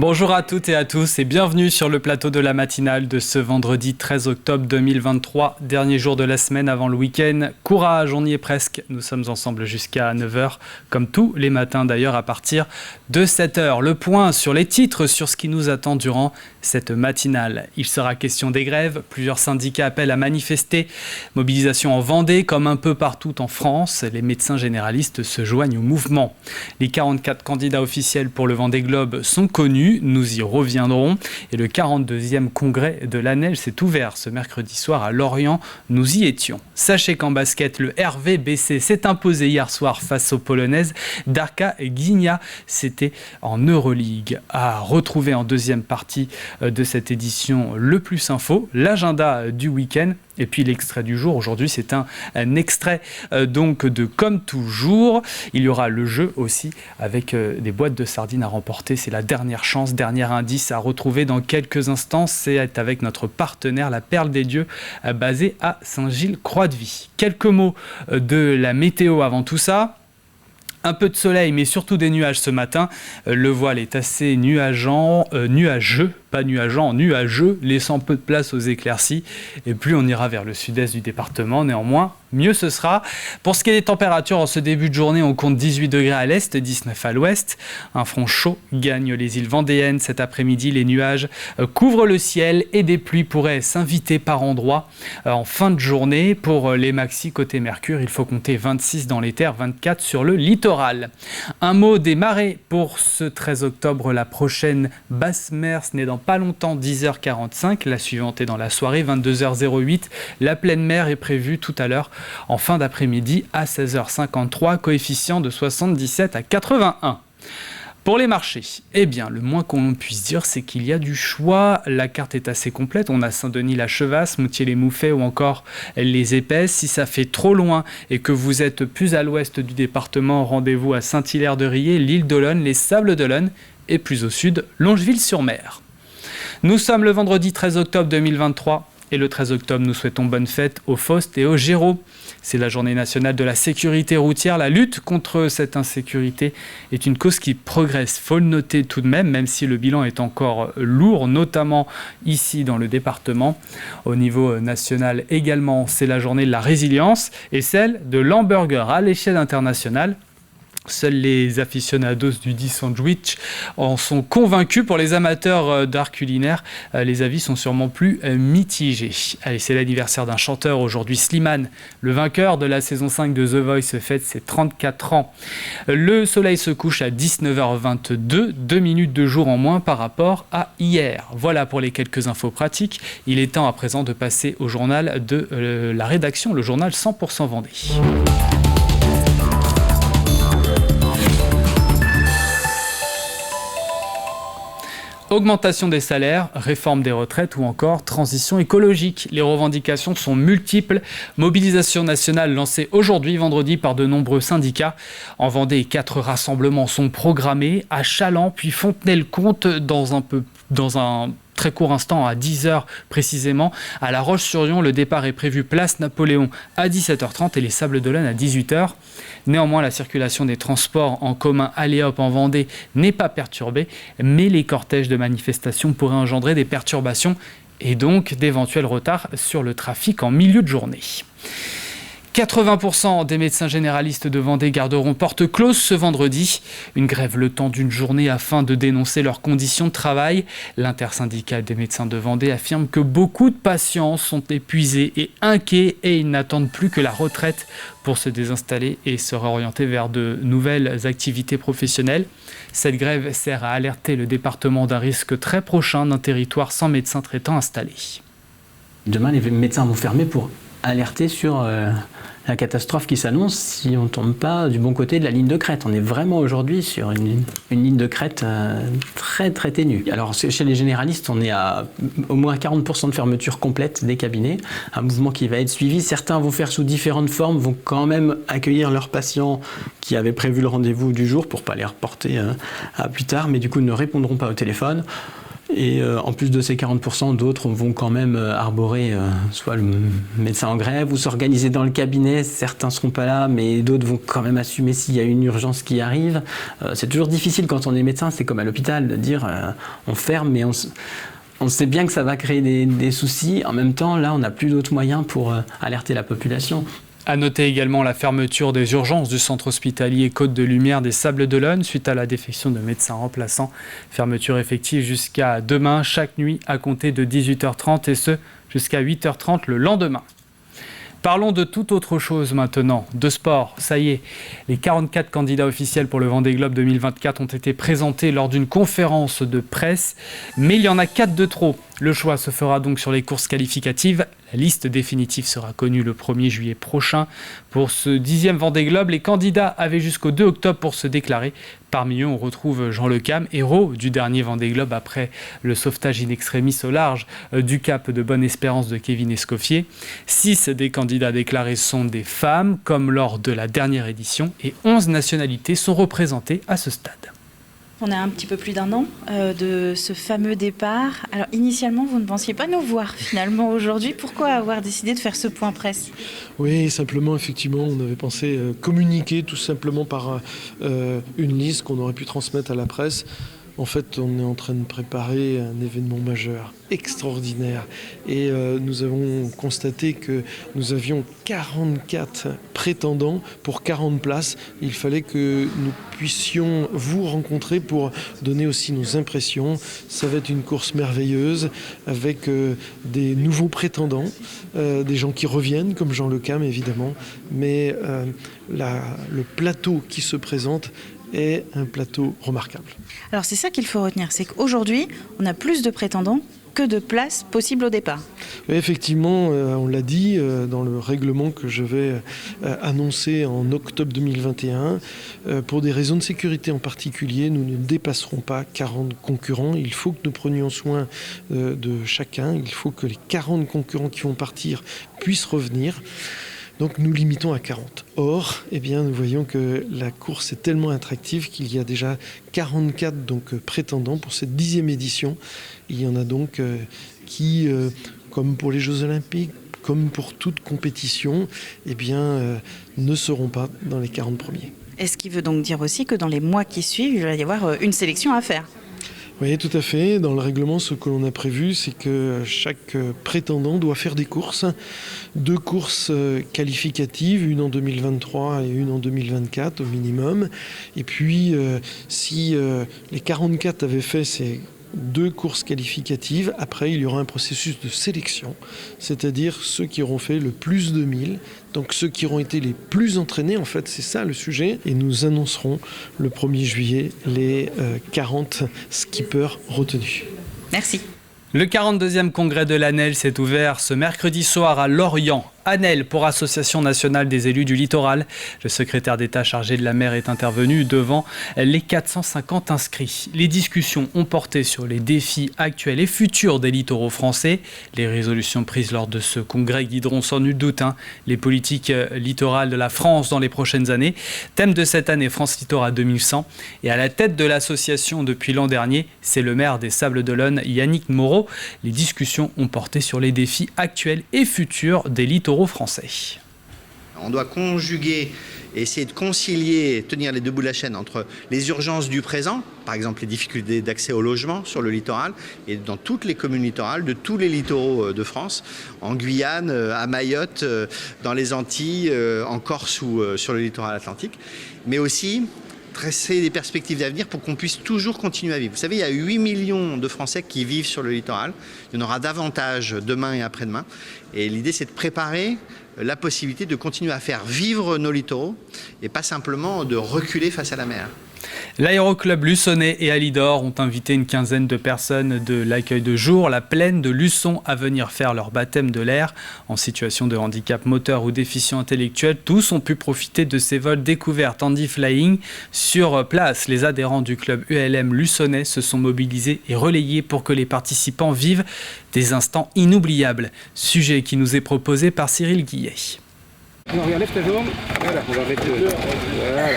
Bonjour à toutes et à tous et bienvenue sur le plateau de la matinale de ce vendredi 13 octobre 2023, dernier jour de la semaine avant le week-end. Courage, on y est presque. Nous sommes ensemble jusqu'à 9h, comme tous les matins d'ailleurs à partir de 7h. Le point sur les titres, sur ce qui nous attend durant cette matinale. Il sera question des grèves, plusieurs syndicats appellent à manifester. Mobilisation en Vendée comme un peu partout en France. Les médecins généralistes se joignent au mouvement. Les 44 candidats officiels pour le Vendée Globe sont connus. Nous y reviendrons. Et le 42e congrès de l'ANEL s'est ouvert ce mercredi soir à Lorient. Nous y étions. Sachez qu'en basket, le RVBC s'est imposé hier soir face aux Polonaises d'Arka Gdynia. C'était en Euroleague. À retrouver en deuxième partie de cette édition le plus info, l'agenda du week-end. Et puis l'extrait du jour, aujourd'hui c'est un extrait donc de Comme toujours. Il y aura le jeu aussi avec des boîtes de sardines à remporter. C'est la dernière chance, dernier indice à retrouver dans quelques instants. C'est avec notre partenaire, la Perle des Dieux, basée à Saint-Gilles-Croix-de-Vie. Quelques mots de la météo avant tout ça. Un peu de soleil, mais surtout des nuages ce matin. Le voile est assez nuageux, laissant peu de place aux éclaircies. Et plus on ira vers le sud-est du département, néanmoins, mieux ce sera. Pour ce qui est des températures, en ce début de journée, on compte 18 degrés à l'est, 19 à l'ouest. Un front chaud gagne les îles vendéennes. Cet après-midi, les nuages couvrent le ciel et des pluies pourraient s'inviter par endroits en fin de journée. Pour les maxis côté Mercure, il faut compter 26 dans les terres, 24 sur le littoral. Un mot des marées pour ce 13 octobre. La prochaine basse mer, ce n'est dans pas longtemps, 10h45. La suivante est dans la soirée, 22h08. La pleine mer est prévue tout à l'heure en fin d'après-midi à 16h53, coefficient de 77 à 81. Pour les marchés, eh bien, le moins qu'on puisse dire, c'est qu'il y a du choix. La carte est assez complète. On a Saint-Denis, la Chevasse, Moutier-les-Moufets ou encore les Épaisses. Si ça fait trop loin et que vous êtes plus à l'ouest du département, rendez-vous à Saint-Hilaire-de-Riez, l'île d'Olonne, les Sables d'Olonne et plus au sud, Longeville-sur-Mer. Nous sommes le vendredi 13 octobre 2023. Et le 13 octobre, nous souhaitons bonne fête aux Faust et aux Géraud. C'est la journée nationale de la sécurité routière. La lutte contre cette insécurité est une cause qui progresse. Faut le noter tout de même si le bilan est encore lourd, notamment ici dans le département. Au niveau national également, c'est la journée de la résilience et celle de l'hamburger à l'échelle internationale. Seuls les aficionados du dit sandwich en sont convaincus. Pour les amateurs d'art culinaire, les avis sont sûrement plus mitigés. Allez, c'est l'anniversaire d'un chanteur aujourd'hui, Slimane, le vainqueur de la saison 5 de The Voice, fête ses 34 ans. Le soleil se couche à 19h22, 2 minutes de jour en moins par rapport à hier. Voilà pour les quelques infos pratiques. Il est temps à présent de passer au journal de la rédaction, le journal 100% Vendée. Augmentation des salaires, réforme des retraites ou encore transition écologique. Les revendications sont multiples. Mobilisation nationale lancée aujourd'hui, vendredi, par de nombreux syndicats. En Vendée, 4 rassemblements sont programmés à Chaland, puis Fontenay-le-Comte dans un très court instant, à 10h précisément. À La Roche-sur-Yon, le départ est prévu place Napoléon à 17h30 et les Sables d'Olonne à 18h. Néanmoins, la circulation des transports en commun Aléop en Vendée n'est pas perturbée, mais les cortèges de manifestations pourraient engendrer des perturbations et donc d'éventuels retards sur le trafic en milieu de journée. 80% des médecins généralistes de Vendée garderont porte close ce vendredi. Une grève le temps d'une journée afin de dénoncer leurs conditions de travail. L'intersyndicale des médecins de Vendée affirme que beaucoup de patients sont épuisés et inquiets et ils n'attendent plus que la retraite pour se désinstaller et se réorienter vers de nouvelles activités professionnelles. Cette grève sert à alerter le département d'un risque très prochain d'un territoire sans médecins traitants installés. Demain, les médecins vont fermer pour alerter sur la catastrophe qui s'annonce si on ne tombe pas du bon côté de la ligne de crête. On est vraiment aujourd'hui sur une ligne de crête très très ténue. Alors chez les généralistes, on est à au moins 40% de fermeture complète des cabinets, un mouvement qui va être suivi. Certains vont faire sous différentes formes, vont quand même accueillir leurs patients qui avaient prévu le rendez-vous du jour pour ne pas les reporter à plus tard, mais du coup ne répondront pas au téléphone. Et en plus de ces 40%, d'autres vont quand même arborer soit le médecin en grève ou s'organiser dans le cabinet. Certains ne seront pas là, mais d'autres vont quand même assumer s'il y a une urgence qui arrive. C'est toujours difficile quand on est médecin, c'est comme à l'hôpital, de dire on ferme, mais on sait bien que ça va créer des soucis. En même temps, là, on n'a plus d'autres moyens pour alerter la population. À noter également la fermeture des urgences du centre hospitalier Côte de Lumière des Sables-d'Olonne suite à la défection de médecins remplaçants. Fermeture effective jusqu'à demain, chaque nuit à compter de 18h30 et ce jusqu'à 8h30 le lendemain. Parlons de toute autre chose maintenant, de sport. Ça y est, les 44 candidats officiels pour le Vendée Globe 2024 ont été présentés lors d'une conférence de presse, mais il y en a 4 de trop. Le choix se fera donc sur les courses qualificatives. La liste définitive sera connue le 1er juillet prochain. Pour ce 10e Vendée Globe, les candidats avaient jusqu'au 2 octobre pour se déclarer. Parmi eux, on retrouve Jean Le Cam, héros du dernier Vendée Globe après le sauvetage in extremis au large du cap de Bonne-Espérance de Kevin Escoffier. 6 des candidats déclarés sont des femmes, comme lors de la dernière édition, et 11 nationalités sont représentées à ce stade. On a un petit peu plus d'1 an de ce fameux départ. Alors initialement, vous ne pensiez pas nous voir finalement aujourd'hui. Pourquoi avoir décidé de faire ce point presse ? Oui, simplement, effectivement, on avait pensé communiquer tout simplement par une liste qu'on aurait pu transmettre à la presse. En fait, on est en train de préparer un événement majeur, extraordinaire. Et nous avons constaté que nous avions 44 prétendants pour 40 places. Il fallait que nous puissions vous rencontrer pour donner aussi nos impressions. Ça va être une course merveilleuse avec des nouveaux prétendants, des gens qui reviennent, comme Jean Le Cam évidemment. Mais le plateau qui se présente est un plateau remarquable. Alors c'est ça qu'il faut retenir, c'est qu'aujourd'hui, on a plus de prétendants que de places possibles au départ. Oui, effectivement, on l'a dit dans le règlement que je vais annoncer en octobre 2021. Pour des raisons de sécurité en particulier, nous ne dépasserons pas 40 concurrents. Il faut que nous prenions soin de chacun. Il faut que les 40 concurrents qui vont partir puissent revenir. Donc nous limitons à 40. Or, nous voyons que la course est tellement attractive qu'il y a déjà 44 prétendants pour cette 10e édition. Il y en a donc qui, comme pour les Jeux Olympiques, comme pour toute compétition, ne seront pas dans les 40 premiers. Et ce qui veut donc dire aussi que dans les mois qui suivent, il va y avoir une sélection à faire. Oui, tout à fait. Dans le règlement, ce que l'on a prévu, c'est que chaque prétendant doit faire des courses. 2 courses qualificatives, une en 2023 et une en 2024 au minimum. Et puis, si les 44 avaient fait ces 2 courses qualificatives, après il y aura un processus de sélection, c'est-à-dire ceux qui auront fait le plus de 1000, donc ceux qui auront été les plus entraînés, en fait c'est ça le sujet, et nous annoncerons le 1er juillet les 40 skippers retenus. Merci. Le 42e congrès de l'ANEL s'est ouvert ce mercredi soir à Lorient. ANEL pour Association nationale des élus du littoral. Le secrétaire d'État chargé de la mer est intervenu devant les 450 inscrits. Les discussions ont porté sur les défis actuels et futurs des littoraux français. Les résolutions prises lors de ce congrès guideront sans nul doute les politiques littorales de la France dans les prochaines années. Thème de cette année, France Littoral 2100. Et à la tête de l'association depuis l'an dernier, c'est le maire des Sables-d'Olonne, Yannick Moreau. Les discussions ont porté sur les défis actuels et futurs des littoraux français. On doit conjuguer, essayer de concilier, tenir les 2 bouts de la chaîne entre les urgences du présent, par exemple les difficultés d'accès au logement sur le littoral et dans toutes les communes littorales de tous les littoraux de France, en Guyane, à Mayotte, dans les Antilles, en Corse ou sur le littoral atlantique, mais aussi tracer des perspectives d'avenir pour qu'on puisse toujours continuer à vivre. Vous savez, il y a 8 millions de Français qui vivent sur le littoral. Il y en aura davantage demain et après-demain. Et l'idée, c'est de préparer la possibilité de continuer à faire vivre nos littoraux et pas simplement de reculer face à la mer. L'aéroclub Luçonnais et Alidor ont invité une quinzaine de personnes de l'accueil de jour, la plaine de Luçon, à venir faire leur baptême de l'air. En situation de handicap moteur ou déficient intellectuel, tous ont pu profiter de ces vols découvertes Andy Flying. Sur place, les adhérents du club ULM Luçonnais se sont mobilisés et relayés pour que les participants vivent des instants inoubliables. Sujet qui nous est proposé par Cyril Guillet. Non, regarde, lève ta jambe. Voilà, on va mettre voilà.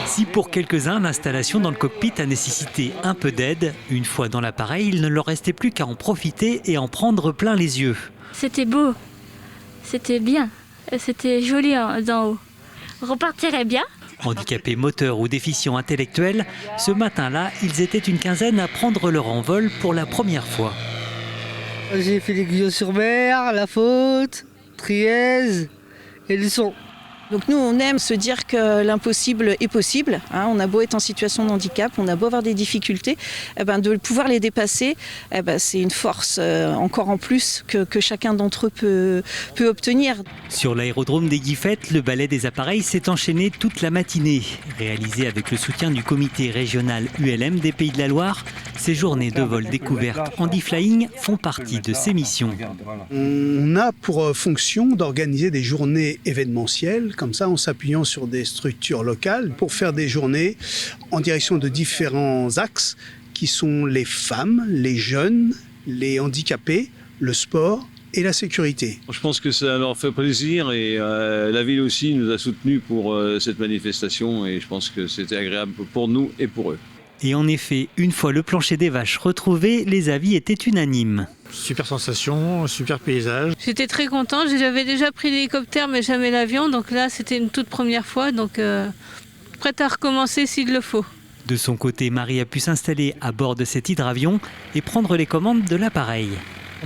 Si pour quelques-uns, l'installation dans le cockpit a nécessité un peu d'aide, une fois dans l'appareil, il ne leur restait plus qu'à en profiter et en prendre plein les yeux. C'était beau, c'était bien, c'était joli d'en haut. On repartirait bien. Handicapés moteurs ou déficients intellectuels, ce matin-là, ils étaient une quinzaine à prendre leur envol pour la première fois. J'ai fait les Guillaume-sur-Mer, La Faute, Trièze et Luçon. Donc nous, on aime se dire que l'impossible est possible. On a beau être en situation de handicap, on a beau avoir des difficultés, de pouvoir les dépasser, c'est une force encore en plus que chacun d'entre eux peut obtenir. Sur l'aérodrome des Guiffettes, le ballet des appareils s'est enchaîné toute la matinée. Réalisé avec le soutien du comité régional ULM des Pays de la Loire, ces journées de vol découverte handi-flying font partie de ces missions. On a pour fonction d'organiser des journées événementielles, comme ça en s'appuyant sur des structures locales pour faire des journées en direction de différents axes qui sont les femmes, les jeunes, les handicapés, le sport et la sécurité. Je pense que ça leur fait plaisir et la ville aussi nous a soutenus pour cette manifestation et je pense que c'était agréable pour nous et pour eux. Et en effet, une fois le plancher des vaches retrouvé, les avis étaient unanimes. Super sensation, super paysage. J'étais très contente, j'avais déjà pris l'hélicoptère mais jamais l'avion, donc là c'était une toute première fois, donc prête à recommencer s'il le faut. De son côté, Marie a pu s'installer à bord de cet hydravion et prendre les commandes de l'appareil.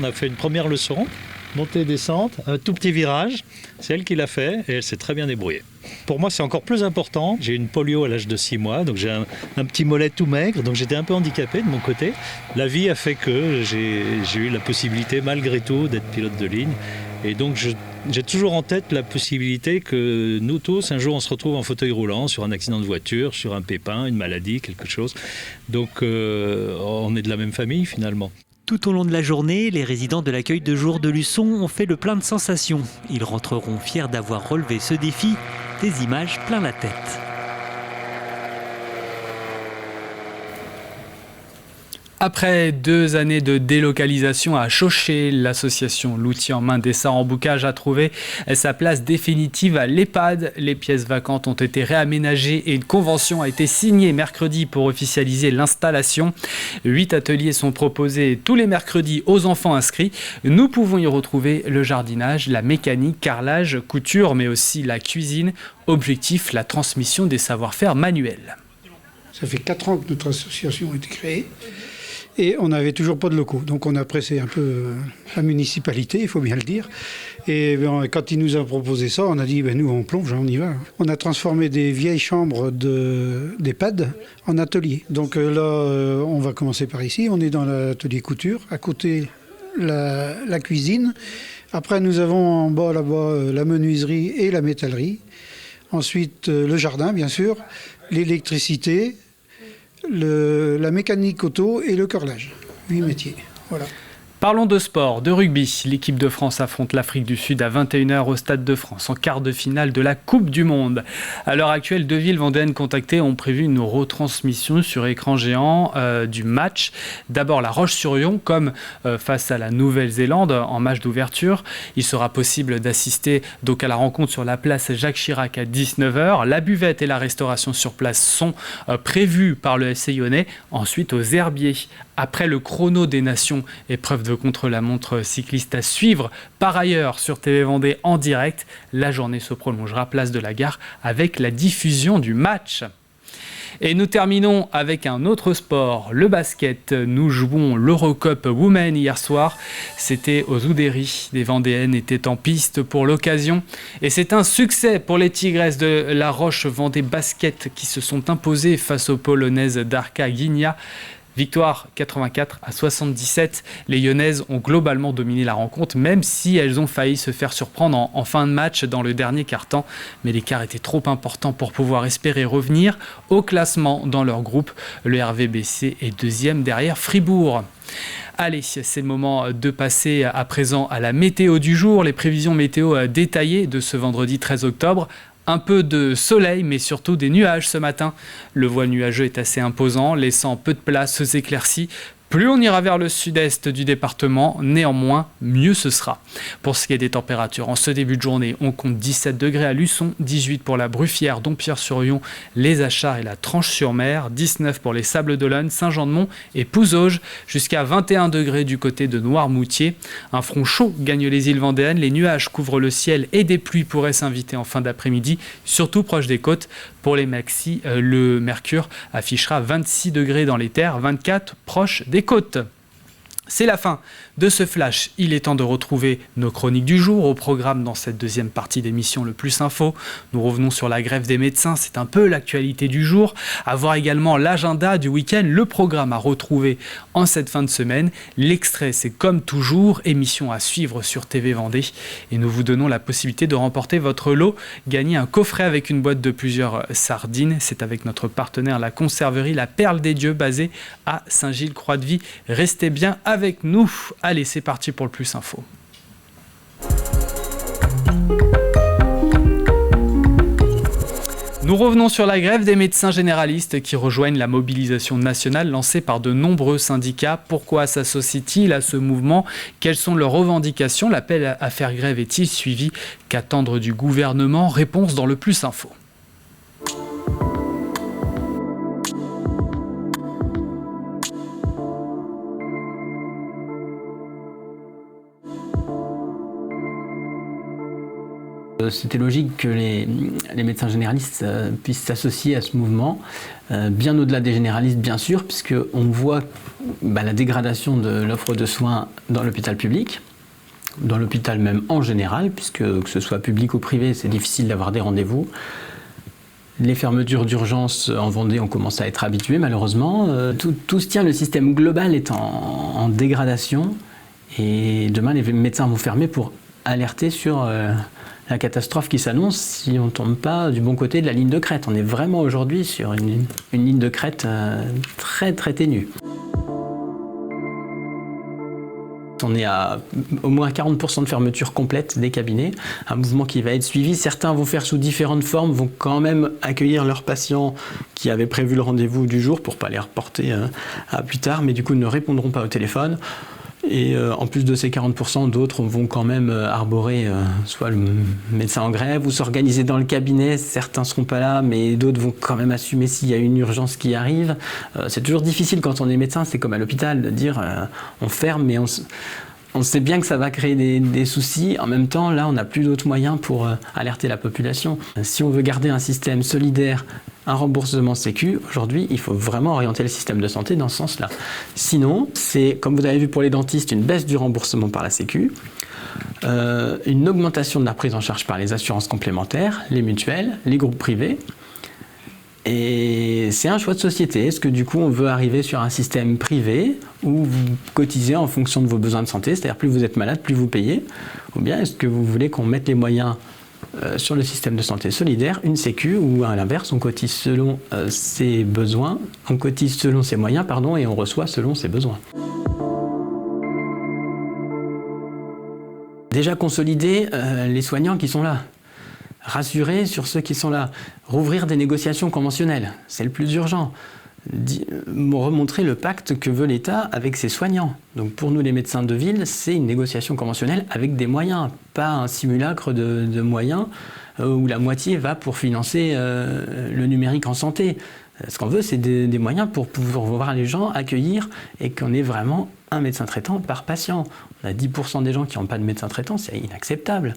On a fait une première leçon, montée, descente, un tout petit virage, c'est elle qui l'a fait et elle s'est très bien débrouillée. Pour moi, c'est encore plus important. J'ai une polio à l'âge de 6 mois, donc j'ai un petit mollet tout maigre, donc j'étais un peu handicapé de mon côté. La vie a fait que j'ai eu la possibilité, malgré tout, d'être pilote de ligne. Et donc, j'ai toujours en tête la possibilité que nous tous, un jour, on se retrouve en fauteuil roulant, sur un accident de voiture, sur un pépin, une maladie, quelque chose. Donc, on est de la même famille, finalement. Tout au long de la journée, les résidents de l'accueil de jour de Luçon ont fait le plein de sensations. Ils rentreront fiers d'avoir relevé ce défi, des images plein la tête. Après 2 années de délocalisation à Chauché, l'association L'Outil en main d'Essar en Boucage a trouvé sa place définitive à l'EHPAD. Les pièces vacantes ont été réaménagées et une convention a été signée mercredi pour officialiser l'installation. 8 ateliers sont proposés tous les mercredis aux enfants inscrits. Nous pouvons y retrouver le jardinage, la mécanique, carrelage, couture, mais aussi la cuisine. Objectif, la transmission des savoir-faire manuels. Ça fait 4 ans que notre association a été créée. Et on n'avait toujours pas de locaux. Donc on a pressé un peu la municipalité, il faut bien le dire. Et quand il nous a proposé ça, on a dit nous on plonge, on y va. On a transformé des vieilles chambres d'EHPAD en atelier. Donc là, on va commencer par ici. On est dans l'atelier couture, à côté la cuisine. Après nous avons en bas là-bas la menuiserie et la métallerie. Ensuite le jardin bien sûr, l'électricité, la mécanique auto et le carrelage. 8 métiers. Voilà. Parlons de sport, de rugby. L'équipe de France affronte l'Afrique du Sud à 21h au Stade de France en quart de finale de la Coupe du Monde. À l'heure actuelle, 2 villes vendéennes contactées ont prévu une retransmission sur écran géant du match. D'abord La Roche-sur-Yon, comme face à la Nouvelle-Zélande en match d'ouverture. Il sera possible d'assister donc à la rencontre sur la place Jacques Chirac à 19h. La buvette et la restauration sur place sont prévues par le FC Lyonnais. Ensuite aux Herbiers. Après le chrono des nations, épreuve de contre-la-montre cycliste à suivre. Par ailleurs, sur TV Vendée en direct, la journée se prolongera place de la Gare avec la diffusion du match. Et nous terminons avec un autre sport, le basket. Nous jouons l'Eurocup Women hier soir. C'était aux Oudéry. Les Vendéennes étaient en piste pour l'occasion. Et c'est un succès pour les Tigresses de La Roche Vendée Basket qui se sont imposées face aux Polonaises d'Arka Gdynia. Victoire 84-77. Les Lyonnaises ont globalement dominé la rencontre, même si elles ont failli se faire surprendre en fin de match dans le dernier quart-temps. Mais l'écart était trop important pour pouvoir espérer revenir au classement dans leur groupe. Le RVBC est 2e derrière Fribourg. Allez, c'est le moment de passer à présent à la météo du jour. Les prévisions météo détaillées de ce vendredi 13 octobre. Un peu de soleil, mais surtout des nuages ce matin. Le voile nuageux est assez imposant, laissant peu de place aux éclaircies. Plus on ira vers le sud-est du département, néanmoins, mieux ce sera. Pour ce qui est des températures, en ce début de journée, on compte 17 degrés à Luçon, 18 pour la Bruffière, Dompierre-sur-Yon, les Achards et la Tranche-sur-Mer, 19 pour les Sables-d'Olonne, Saint-Jean-de-Mont et Pouzauges, jusqu'à 21 degrés du côté de Noirmoutier. Un front chaud gagne les îles vendéennes, les nuages couvrent le ciel et des pluies pourraient s'inviter en fin d'après-midi, surtout proche des côtes. Pour les maxis, le mercure affichera 26 degrés dans les terres, 24 proche des côtes. C'est la fin de ce flash. Il est temps de retrouver nos chroniques du jour au programme dans cette deuxième partie d'émission Le Plus Info. Nous revenons sur la grève des médecins, c'est un peu l'actualité du jour. À voir également l'agenda du week-end, le programme à retrouver en cette fin de semaine. L'extrait, c'est comme toujours, émission à suivre sur TV Vendée. Et nous vous donnons la possibilité de remporter votre lot, gagner un coffret avec une boîte de plusieurs sardines. C'est avec notre partenaire, la conserverie La Perle des Dieux, basée à Saint-Gilles-Croix-de-Vie. Restez bien avec nous. Allez, c'est parti pour le Plus Info. Nous revenons sur la grève des médecins généralistes qui rejoignent la mobilisation nationale lancée par de nombreux syndicats. Pourquoi s'associent-ils à ce mouvement? Quelles sont leurs revendications? L'appel à faire grève est-il suivi? Qu'attendre du gouvernement? Réponse dans le Plus Info. C'était logique que les médecins généralistes puissent s'associer à ce mouvement, bien au-delà des généralistes bien sûr, puisqu'on voit la dégradation de l'offre de soins dans l'hôpital public, dans l'hôpital même en général, puisque que ce soit public ou privé, c'est difficile d'avoir des rendez-vous. Les fermetures d'urgence en Vendée, on commence à être habitués malheureusement. Tout se tient, le système global est en dégradation, et demain les médecins vont fermer pour alerter sur la catastrophe qui s'annonce si on ne tombe pas du bon côté de la ligne de crête. On est vraiment aujourd'hui sur une ligne de crête très très ténue. On est à au moins 40% de fermeture complète des cabinets, un mouvement qui va être suivi. Certains vont faire sous différentes formes, vont quand même accueillir leurs patients qui avaient prévu le rendez-vous du jour pour ne pas les reporter à plus tard, mais du coup ne répondront pas au téléphone. Et en plus de ces 40%, d'autres vont quand même arborer soit le médecin en grève ou s'organiser dans le cabinet. Certains ne seront pas là, mais d'autres vont quand même assumer s'il y a une urgence qui arrive. C'est toujours difficile quand on est médecin, c'est comme à l'hôpital, de dire on ferme, mais on sait bien que ça va créer des soucis. En même temps, là, on n'a plus d'autres moyens pour alerter la population. Si on veut garder un système solidaire, un remboursement sécu, aujourd'hui, il faut vraiment orienter le système de santé dans ce sens-là. Sinon, c'est, comme vous avez vu pour les dentistes, une baisse du remboursement par la sécu, une augmentation de la prise en charge par les assurances complémentaires, les mutuelles, les groupes privés. Et c'est un choix de société. Est-ce que du coup on veut arriver sur un système privé où vous cotisez en fonction de vos besoins de santé, c'est-à-dire plus vous êtes malade, plus vous payez, ou bien est-ce que vous voulez qu'on mette les moyens sur le système de santé solidaire, une sécu, ou à l'inverse, on cotise selon ses besoins, on cotise selon ses moyens, et on reçoit selon ses besoins. Déjà consolider les soignants qui sont là. Rassurer sur ceux qui sont là. Rouvrir des négociations conventionnelles, c'est le plus urgent. Remontrer le pacte que veut l'État avec ses soignants. Donc pour nous les médecins de ville, c'est une négociation conventionnelle avec des moyens, pas un simulacre de moyens où la moitié va pour financer le numérique en santé. Ce qu'on veut, c'est des moyens pour pouvoir voir les gens, accueillir, et qu'on ait vraiment un médecin traitant par patient. On a 10% des gens qui n'ont pas de médecin traitant, c'est inacceptable.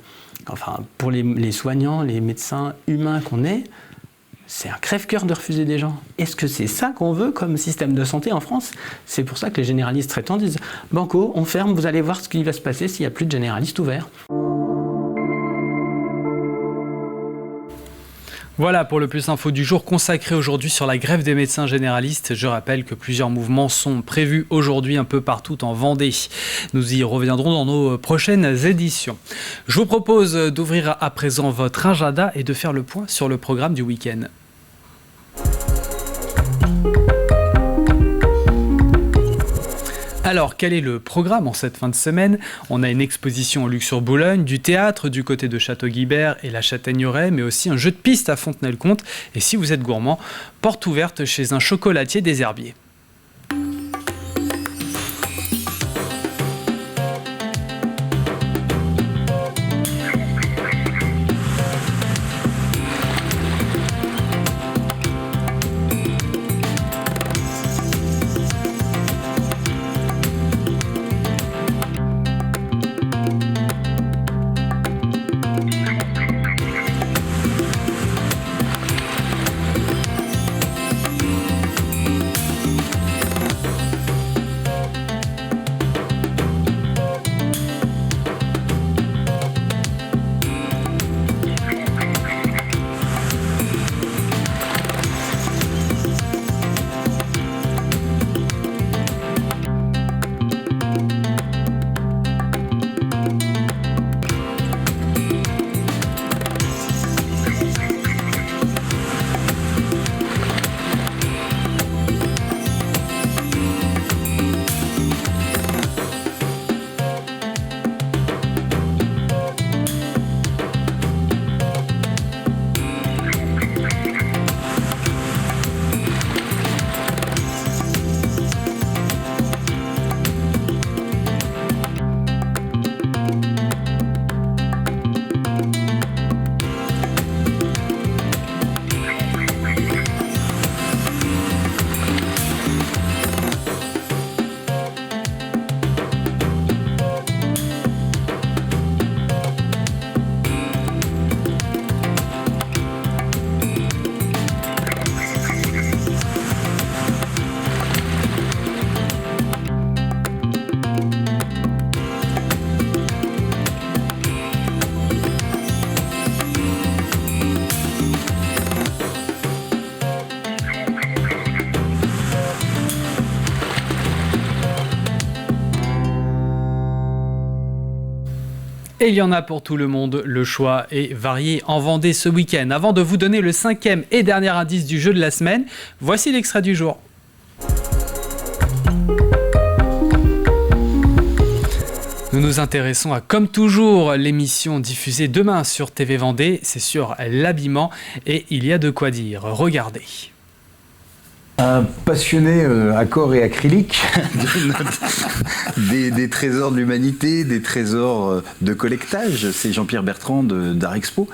Enfin, pour les soignants, les médecins humains qu'on est, c'est un crève-cœur de refuser des gens. Est-ce que c'est ça qu'on veut comme système de santé en France? C'est pour ça que les généralistes traitants disent « Banco, on ferme, vous allez voir ce qui va se passer s'il n'y a plus de généralistes ouverts ». Voilà pour le Plus Info du jour consacré aujourd'hui sur la grève des médecins généralistes. Je rappelle que plusieurs mouvements sont prévus aujourd'hui un peu partout en Vendée. Nous y reviendrons dans nos prochaines éditions. Je vous propose d'ouvrir à présent votre agenda et de faire le point sur le programme du week-end. Alors, quel est le programme en cette fin de semaine? On a une exposition au Luxembourg-Boulogne, du théâtre du côté de Château-Guibert et la Châtaigneraie, mais aussi un jeu de piste à Fontenay-le-Comte. Et si vous êtes gourmand, porte ouverte chez un chocolatier des Herbiers. Et il y en a pour tout le monde, le choix est varié en Vendée ce week-end. Avant de vous donner le 5e et dernier indice du jeu de la semaine, voici l'extrait du jour. Nous nous intéressons à, comme toujours, l'émission diffusée demain sur TV Vendée, c'est sur l'habillement et il y a de quoi dire. Regardez. Un passionné à corps et acrylique des trésors de l'humanité, des trésors de collectage. C'est Jean-Pierre Bertrand d'Art Expo.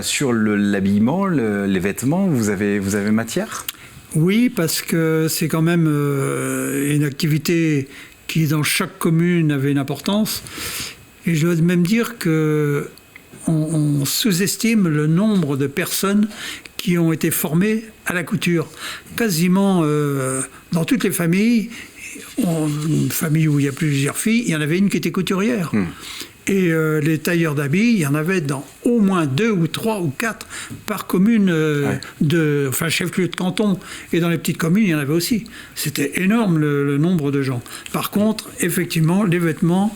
Sur l'habillement, les vêtements, vous avez matière ? Oui, parce que c'est quand même une activité qui, dans chaque commune, avait une importance. Et je dois même dire que on sous-estime le nombre de personnes qui ont été formées à la couture. Quasiment dans toutes les familles, une famille où il y a plusieurs filles, il y en avait une qui était couturière. Et les tailleurs d'habits, il y en avait dans au moins 2 ou 3 ou 4 par commune, chef-lieu de canton. Et dans les petites communes, il y en avait aussi. C'était énorme le nombre de gens. Par contre, effectivement, les vêtements,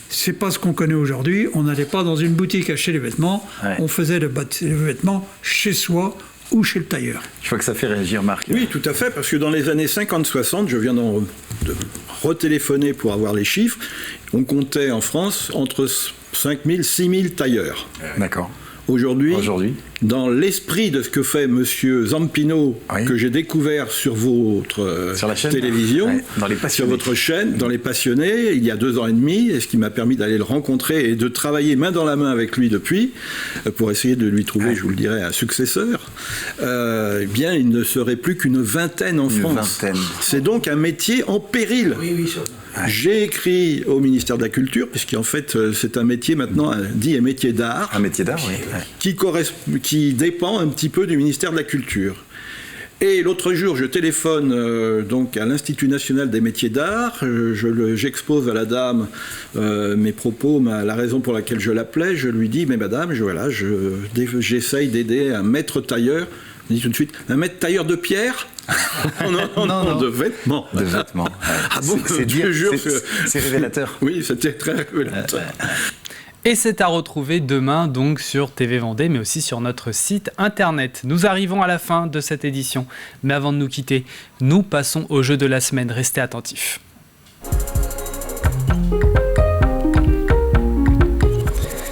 c'est pas ce qu'on connaît aujourd'hui. On n'allait pas dans une boutique acheter les vêtements. On faisait les vêtements chez soi ou chez le tailleur. Je vois que ça fait réagir Marc. Oui, tout à fait, parce que dans les années 50-60, je viens de retéléphoner pour avoir les chiffres, on comptait en France entre 5 000 et 6 000 tailleurs. D'accord. Aujourd'hui, dans l'esprit de ce que fait Monsieur Zampino, que j'ai découvert sur votre télévision, sur votre chaîne, dans Les Passionnés, il y a 2 ans et demi, et ce qui m'a permis d'aller le rencontrer et de travailler main dans la main avec lui depuis, pour essayer de lui trouver, je vous le dirai, un successeur, eh bien, il ne serait plus qu'une vingtaine en France. C'est donc un métier en péril. J'ai écrit au ministère de la Culture, puisqu'en fait, c'est un métier maintenant dit un métier d'art. Un métier d'art, oui. Qui dépend un petit peu du ministère de la Culture. Et l'autre jour, je téléphone donc à l'Institut national des métiers d'art. J'expose à la dame mes propos, la raison pour laquelle je l'appelais. Je lui dis, mais madame, j'essaye d'aider un maître tailleur. Je dis tout de suite, un maître tailleur de pierre ? non, de vêtements. De vêtements. Ah bon, c'est révélateur. Oui, c'était très révélateur. Et c'est à retrouver demain donc sur TV Vendée, mais aussi sur notre site internet. Nous arrivons à la fin de cette édition, mais avant de nous quitter, nous passons au jeu de la semaine. Restez attentifs.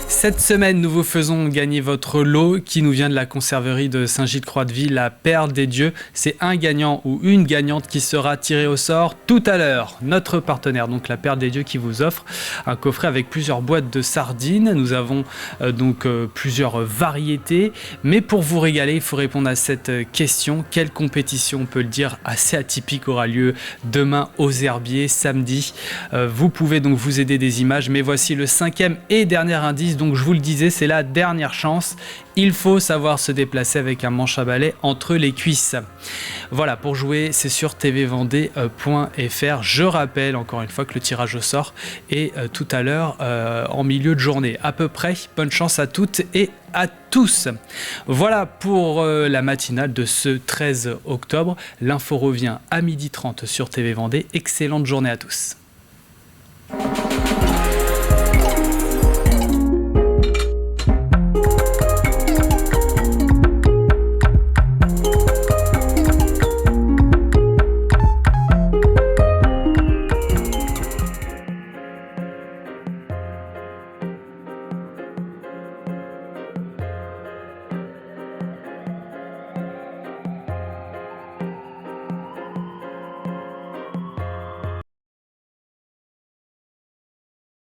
Cette semaine, nous vous faisons gagner votre lot qui nous vient de la conserverie de Saint-Gilles-Croix-de-Vie, la Perle des Dieux. C'est un gagnant ou une gagnante qui sera tiré au sort tout à l'heure. Notre partenaire, donc la Perle des Dieux, qui vous offre un coffret avec plusieurs boîtes de sardines. Nous avons plusieurs variétés. Mais pour vous régaler, il faut répondre à cette question. Quelle compétition, on peut le dire, assez atypique aura lieu demain aux Herbiers, samedi. Vous pouvez donc vous aider des images. Mais voici le 5e et dernier indice. Donc je vous le disais, c'est la dernière chance. Il faut savoir se déplacer avec un manche à balai entre les cuisses. Voilà, pour jouer, c'est sur tvvendée.fr. Je rappelle encore une fois que le tirage au sort est tout à l'heure en milieu de journée. À peu près, bonne chance à toutes et à tous. Voilà pour la matinale de ce 13 octobre. L'info revient à 12h30 sur TV Vendée. Excellente journée à tous.